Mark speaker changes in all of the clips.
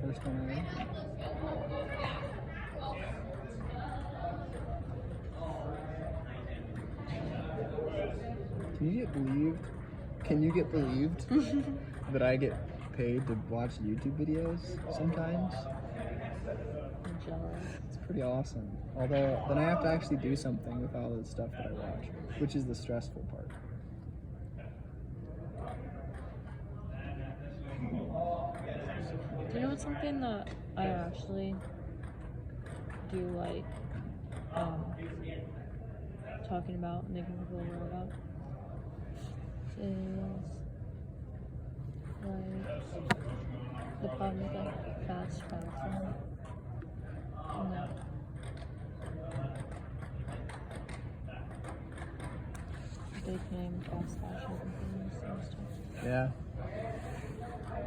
Speaker 1: First one ever. Can you get believed that I get paid to watch YouTube videos sometimes?
Speaker 2: I'm jealous.
Speaker 1: It's pretty awesome. Although then I have to actually do something with all the stuff that I watch, which is the stressful part.
Speaker 2: Do you know what's something that I actually do like talking about and making people aware about? Is like the problem with like fast fashion and like big name fast fashion companies and stuff.
Speaker 1: Yeah.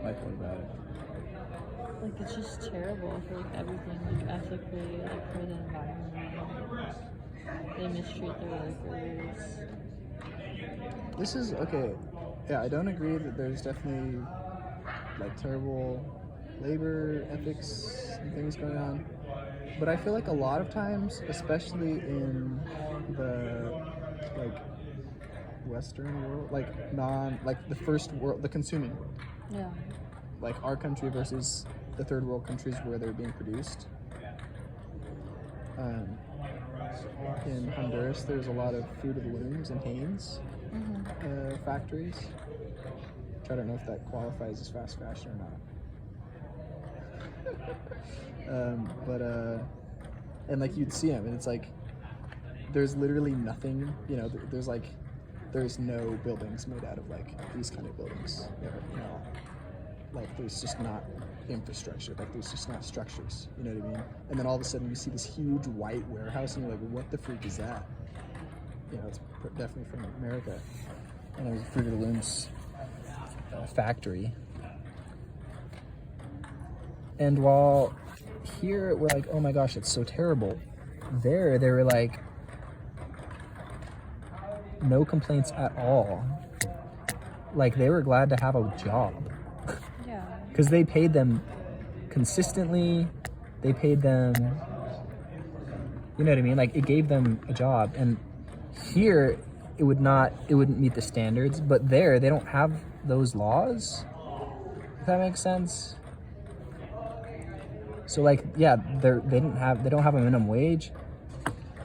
Speaker 1: Like what about it?
Speaker 2: Like it's just terrible for like everything, like ethically, like for the environment. They mistreat their workers.
Speaker 1: This is okay. Yeah, I don't agree that there's definitely like terrible labor ethics and things going on. But I feel like a lot of times, especially in the like Western world, like the first world, the consuming world,
Speaker 2: Yeah.
Speaker 1: like our country versus the third world countries where they're being produced. In Honduras, there's a lot of Fruit of the Looms and Hanes factories. Which I don't know if that qualifies as fast fashion or not. And like you'd see them, and it's like there's literally nothing. You know, there's no buildings made out of like these kind of buildings. No, like there's just not infrastructure. Like there's just not structures. You know what I mean? And then all of a sudden you see this huge white warehouse, and you're like, what the freak is that? You know, it's definitely from America. And it was a Fruit of the Looms factory. And while here we're like, oh my gosh, it's so terrible. There they were like, no complaints at all. Like they were glad to have a job.
Speaker 2: Yeah.
Speaker 1: Because they paid them consistently. They paid them, you know what I mean? Like it gave them a job. And here it wouldn't meet the standards. But there they don't have those laws. If that makes sense. So like, yeah, they don't have a minimum wage.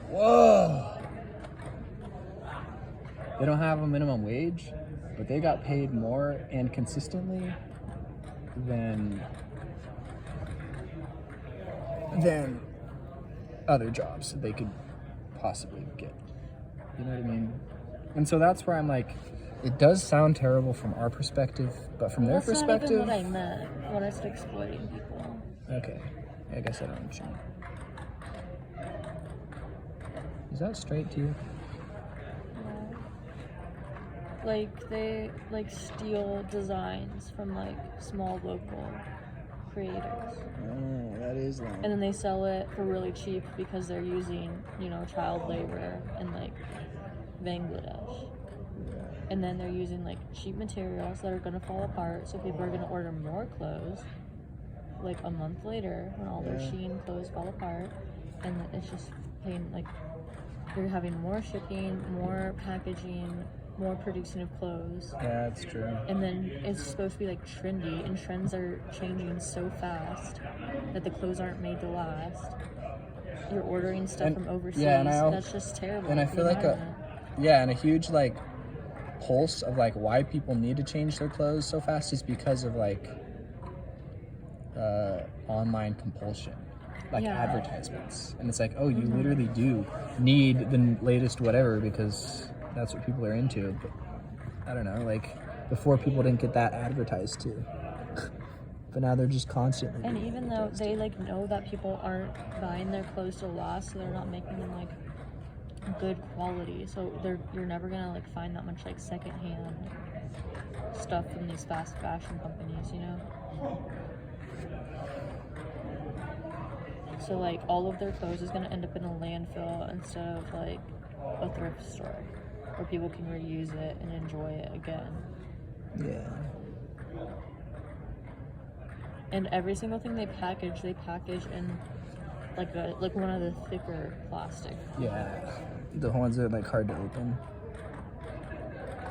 Speaker 1: Whoa. They don't have a minimum wage, but they got paid more and consistently than other jobs that they could possibly get. You know what I mean? And so that's where I'm like, it does sound terrible from our perspective, but from their perspective.
Speaker 2: That's not even what I meant when I said exploiting people.
Speaker 1: Okay, I guess I don't understand. Is that straight to you?
Speaker 2: Like they like steal designs from like small local creators.
Speaker 1: Oh, that is lame.
Speaker 2: And then they sell it for really cheap because they're using, you know, child labor in like Bangladesh.
Speaker 1: Yeah.
Speaker 2: And then they're using like cheap materials that are gonna fall apart, so people are gonna order more clothes like a month later when all their Shein clothes fall apart, and it's just paying like they're having more shipping, more packaging, more producing of clothes.
Speaker 1: Yeah, that's true.
Speaker 2: And then it's supposed to be like trendy, and trends are changing so fast that the clothes aren't made to last. You're ordering stuff from overseas.
Speaker 1: Yeah,
Speaker 2: that's just terrible.
Speaker 1: And I feel like a huge like pulse of like why people need to change their clothes so fast is because of like online compulsion, like advertisements. And it's like, oh, you literally do need the latest whatever because that's what people are into. But I don't know, like before people didn't get that advertised to. But now they're just constantly.
Speaker 2: And even though they like know that people aren't buying their clothes to last, so they're not making them like good quality. So you're never gonna like find that much like secondhand stuff from these fast fashion companies, you know? So like all of their clothes is gonna end up in a landfill instead of like a thrift store where people can reuse it and enjoy it again.
Speaker 1: Yeah.
Speaker 2: And every single thing they package in like one of the thicker plastic.
Speaker 1: Yeah. The ones that are like hard to open.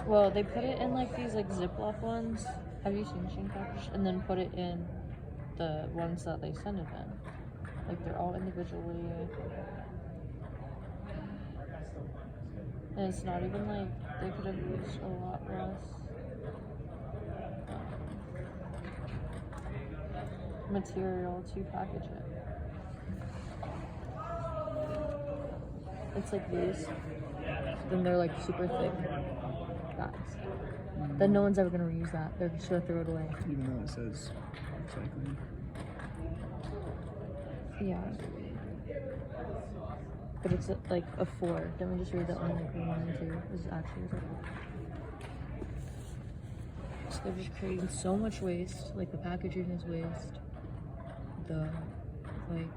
Speaker 2: Well, they put it in like these like Ziploc ones. Have you seen Sheen package? And then put it in the ones that they send it in. Like they're all individually. And it's not even like they could have used a lot less material to package it. It's like these. Then they're like super thick bags. Then no one's ever gonna reuse that. They're just gonna throw it away.
Speaker 1: Even though it says recycling.
Speaker 2: Yeah. But it's like a 4. Then we just read that one like 1 and 2 is actually recycled. So they're just creating so much waste. Like the packaging is waste. The like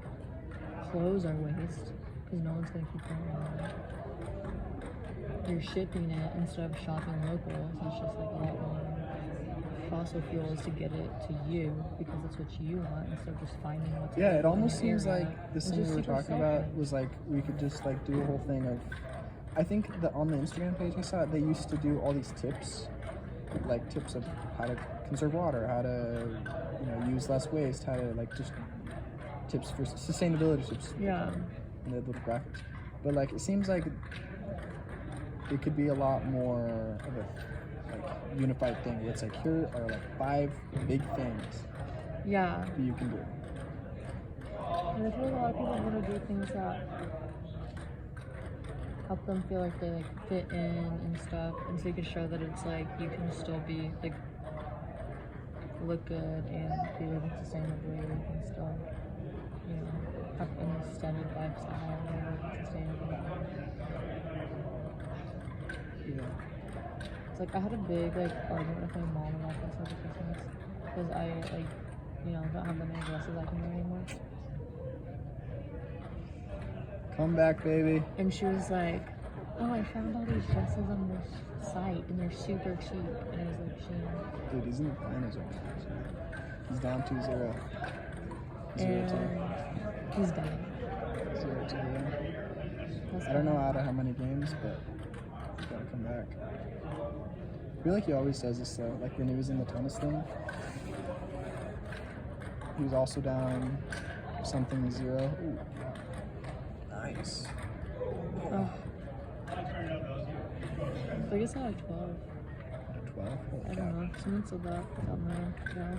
Speaker 2: clothes are waste because no one's gonna keep them on. You're shipping it instead of shopping local, so it's just like a lot more fossil fuels to get it to you because that's what you want instead of just finding what's
Speaker 1: It almost
Speaker 2: in your
Speaker 1: seems
Speaker 2: area.
Speaker 1: like this
Speaker 2: It's
Speaker 1: thing
Speaker 2: just
Speaker 1: we were
Speaker 2: super
Speaker 1: talking about
Speaker 2: selfish.
Speaker 1: was like we could just like do a whole thing of. I think that on the Instagram page I saw they used to do all these tips, like tips of how to conserve water, how to use less waste, how to like just tips for sustainability tips.
Speaker 2: Yeah.
Speaker 1: In the little graphics, but like it seems like it could be a lot more of a like unified thing where it's like here are like 5 big things
Speaker 2: Yeah.
Speaker 1: that you can do.
Speaker 2: And I feel like a lot of people want to do things that help them feel like they like fit in and stuff, and so you can show that it's like you can still be like look good and be living sustainably. You can still, have an extended lifestyle and live sustainably.
Speaker 1: Yeah.
Speaker 2: It's like I had a big like argument with my mom about this over Christmas because I like don't have that many dresses I can wear anymore.
Speaker 1: Come back, baby.
Speaker 2: And she was like, "Oh, I found all these dresses on this site and they're super cheap." And I was like, "Shane."
Speaker 1: Dude, he's in the finals right now. He's down 2-0. 0-2.
Speaker 2: And he's done.
Speaker 1: 0-2. I don't know out of how many games, but he's gotta come back. I feel like he always does this though. Like when he was in the tennis thing, he was also down something 0. Ooh, nice.
Speaker 2: Oh. I guess I like 12.
Speaker 1: 12.
Speaker 2: I don't know. Someone said that on the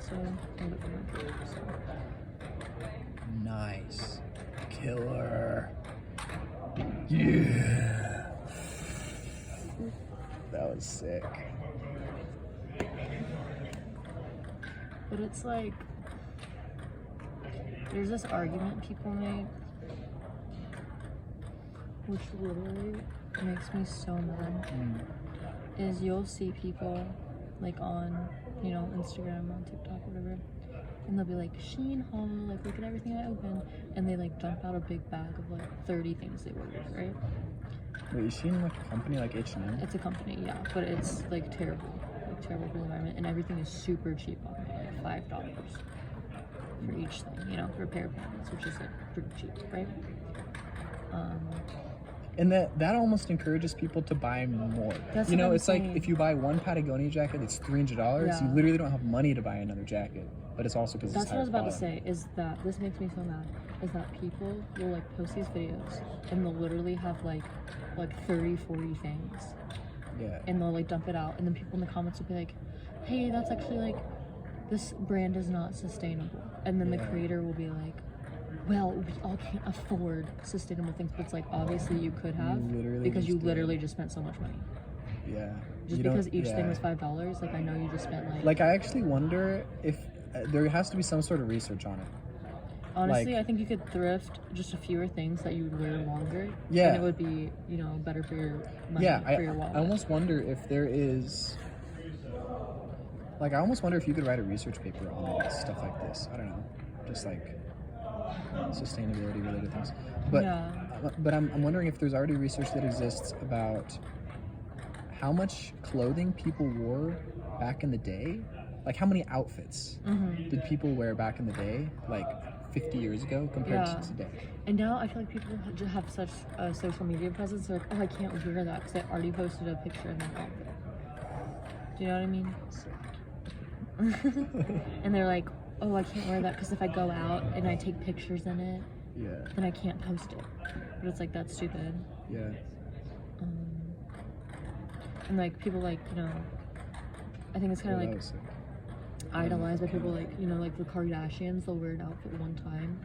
Speaker 2: so I looked at my page, so.
Speaker 1: Nice. Killer. Yeah. That was sick.
Speaker 2: But it's like there's this argument people make which literally makes me so mad. Is you'll see people like on Instagram, on TikTok, whatever, and they'll be like, Sheen haul, like look at everything I opened, and they like dump out a big bag of like 30 things they ordered, right?
Speaker 1: Wait, you seen like a company like H&M?
Speaker 2: It's a company, yeah, but it's like terrible for the environment, and everything is super cheap on it, like $5 for each thing, for a pair of pants, which is like pretty cheap, right?
Speaker 1: And that almost encourages people to buy more.
Speaker 2: That's what I'm
Speaker 1: it's like
Speaker 2: saying.
Speaker 1: if you buy one Patagonia jacket, it's $300.
Speaker 2: Yeah.
Speaker 1: You literally don't have money to buy another jacket, but it's also because
Speaker 2: That's
Speaker 1: it's
Speaker 2: what I was
Speaker 1: higher
Speaker 2: about to
Speaker 1: quality.
Speaker 2: say, is that this makes me so mad, is that people will like post these videos and they'll literally have like 30, 40 things,
Speaker 1: Yeah.
Speaker 2: and they'll like dump it out, and then people in the comments will be like, hey, that's actually like, this brand is not sustainable, and then the
Speaker 1: Yeah.
Speaker 2: creator will be like, well, we all can't afford sustainable things, but it's like, obviously you could have,
Speaker 1: literally
Speaker 2: because you
Speaker 1: just did.
Speaker 2: literally just spent so much money.
Speaker 1: Yeah.
Speaker 2: Just
Speaker 1: You
Speaker 2: because
Speaker 1: don't-
Speaker 2: each thing
Speaker 1: yeah.
Speaker 2: was $5, like I know you just spent
Speaker 1: Like, I actually wonder if there has to be some sort of research on it.
Speaker 2: honestly,
Speaker 1: like-
Speaker 2: I think you could thrift just a fewer things that you would wear longer.
Speaker 1: Yeah.
Speaker 2: And it would be, better for your money,
Speaker 1: Yeah,
Speaker 2: for your wallet.
Speaker 1: I almost wonder if there is... Like, I almost wonder if you could write a research paper on stuff like this. I don't know. Just, like, sustainability-related things. But,
Speaker 2: Yeah.
Speaker 1: but I'm wondering if there's already research that exists about how much clothing people wore back in the day like how many outfits did people wear back in the day, like 50 years ago, compared
Speaker 2: Yeah.
Speaker 1: to today?
Speaker 2: And now I feel like people just have such a social media presence. They're like, oh, I can't wear that because I already posted a picture in that outfit. Do you know what I mean? And they're like, oh, I can't wear that because if I go out and I take pictures in it,
Speaker 1: Yeah.
Speaker 2: then I can't post it. But it's like, that's stupid.
Speaker 1: Yeah.
Speaker 2: And like people like, you know, I think it's kind of
Speaker 1: Well,
Speaker 2: like
Speaker 1: that was sick.
Speaker 2: idolized by people like, you know, like the Kardashians. They'll wear an outfit one time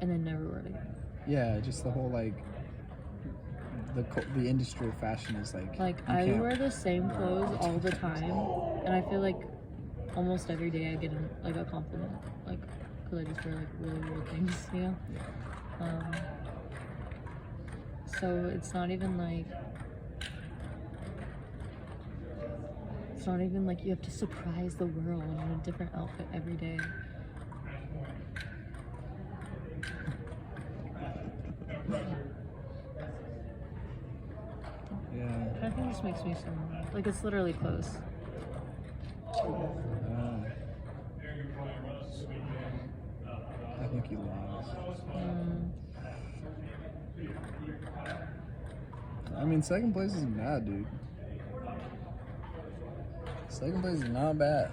Speaker 2: and then never wear it again.
Speaker 1: Yeah, just the whole like the industry of fashion is like you
Speaker 2: I
Speaker 1: can't
Speaker 2: wear the same clothes all the time, and I feel like almost every day I get like a compliment, like because I just wear like really weird things, you know. So it's not even like you have to surprise the world in a different outfit every day.
Speaker 1: Yeah.
Speaker 2: I think this makes me so mad. Like it's literally close.
Speaker 1: I think you lost. I mean, second place isn't bad, dude. Second place is not bad.